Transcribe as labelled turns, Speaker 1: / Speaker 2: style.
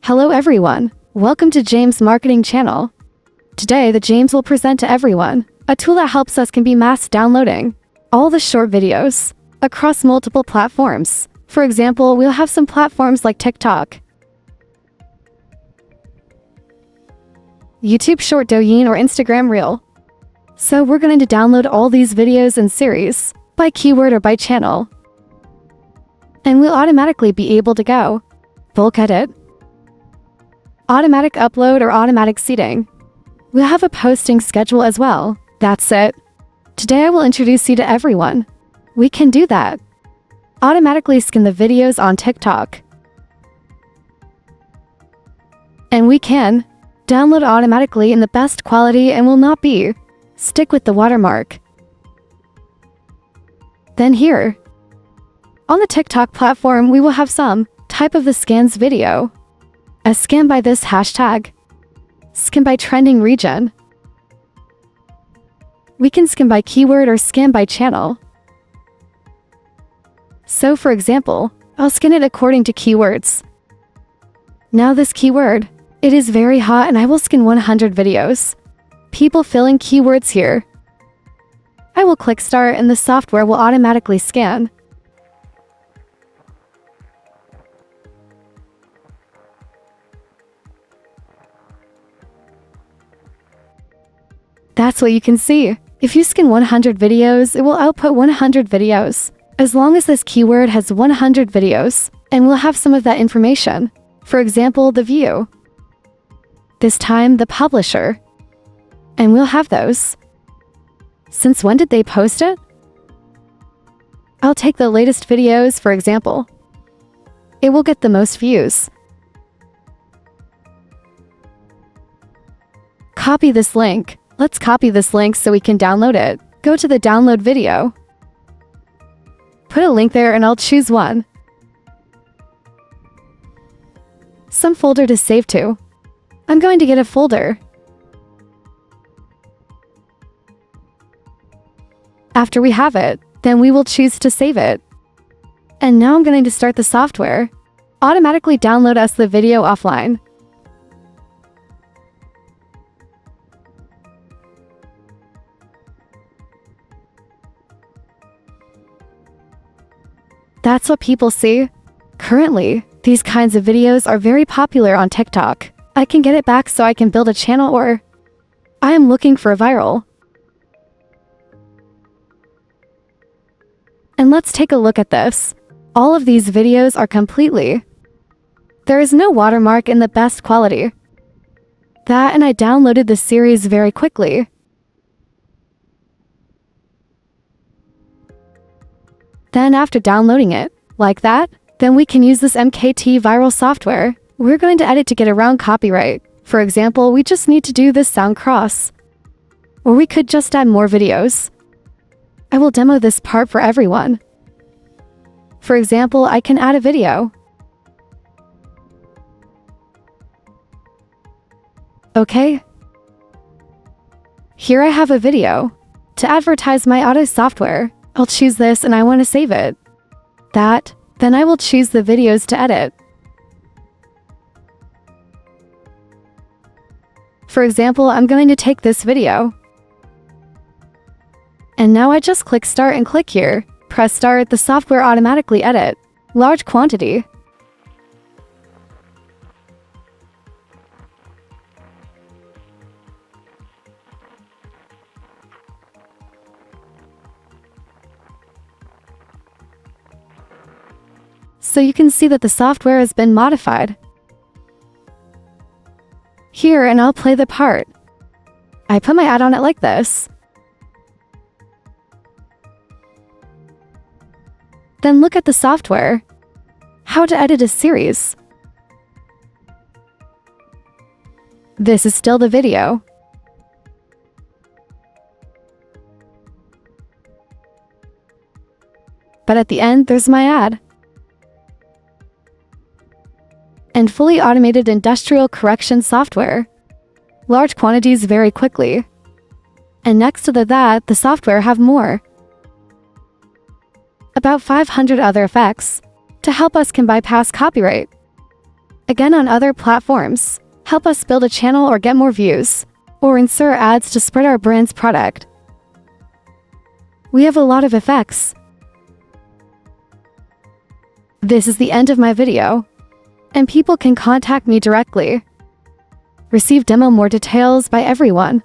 Speaker 1: Hello everyone, welcome to James Marketing Channel. Today the James will present to everyone a tool that helps us can be mass downloading all the short videos across multiple platforms. For example, we'll have some platforms like TikTok, YouTube Short, Douyin, or Instagram Reel. So we're going to download all these videos in series by keyword or by channel. And we'll automatically be able to go bulk edit, automatic upload, or automatic seeding. We'll have a posting schedule as well. That's it. Today I will introduce you to everyone. We can do that. Automatically scan the videos on TikTok. And we can download automatically in the best quality and will not be stick with the watermark. Then here, on the TikTok platform, we will have some type of the scans video. A scan by this hashtag, scan by trending region. We can scan by keyword or scan by channel. So for example, I'll scan it according to keywords. Now this keyword, it is very hot and I will scan 100 videos. People filling keywords here. I will click start and the software will automatically scan. That's what you can see. If you scan 100 videos, it will output 100 videos. As long as this keyword has 100 videos, and we'll have some of that information. For example, the view. This time, the publisher. And we'll have those. Since when did they post it? I'll take the latest videos, for example. It will get the most views. Copy this link. Let's copy this link so we can download it. Go to the download video. Put a link there and I'll choose one. Some folder to save to. I'm going to get a folder. After we have it, then we will choose to save it. And now I'm going to start the software. Automatically download us the video offline. That's what people see. Currently, these kinds of videos are very popular on TikTok. I can get it back so I can build a channel, or I am looking for a viral. And let's take a look at this. All of these videos are completely. There is no watermark in the best quality. That, and I downloaded the series very quickly. Then after downloading it, like that, then we can use this MKT viral software. We're going to edit to get around copyright. For example, we just need to do this sound cross. Or we could just add more videos. I will demo this part for everyone. For example, I can add a video. Okay. Here I have a video. To advertise my auto software, I'll choose this and I want to save it. That, then I will choose the videos to edit. For example, I'm going to take this video. And now I just click start and click here. Press start, the software automatically edit. Large quantity. So you can see that the software has been modified. Here, and I'll play the part. I put my ad on it like this. Then look at the software. How to edit a series. This is still the video. But at the end, there's my ad. And fully automated industrial correction software. Large quantities very quickly. And next to that, the software have more. About 500 other effects to help us can bypass copyright. Again, on other platforms, help us build a channel or get more views, or insert ads to spread our brand's product. We have a lot of effects. This is the end of my video, and people can contact me directly. Receive demo more details by everyone.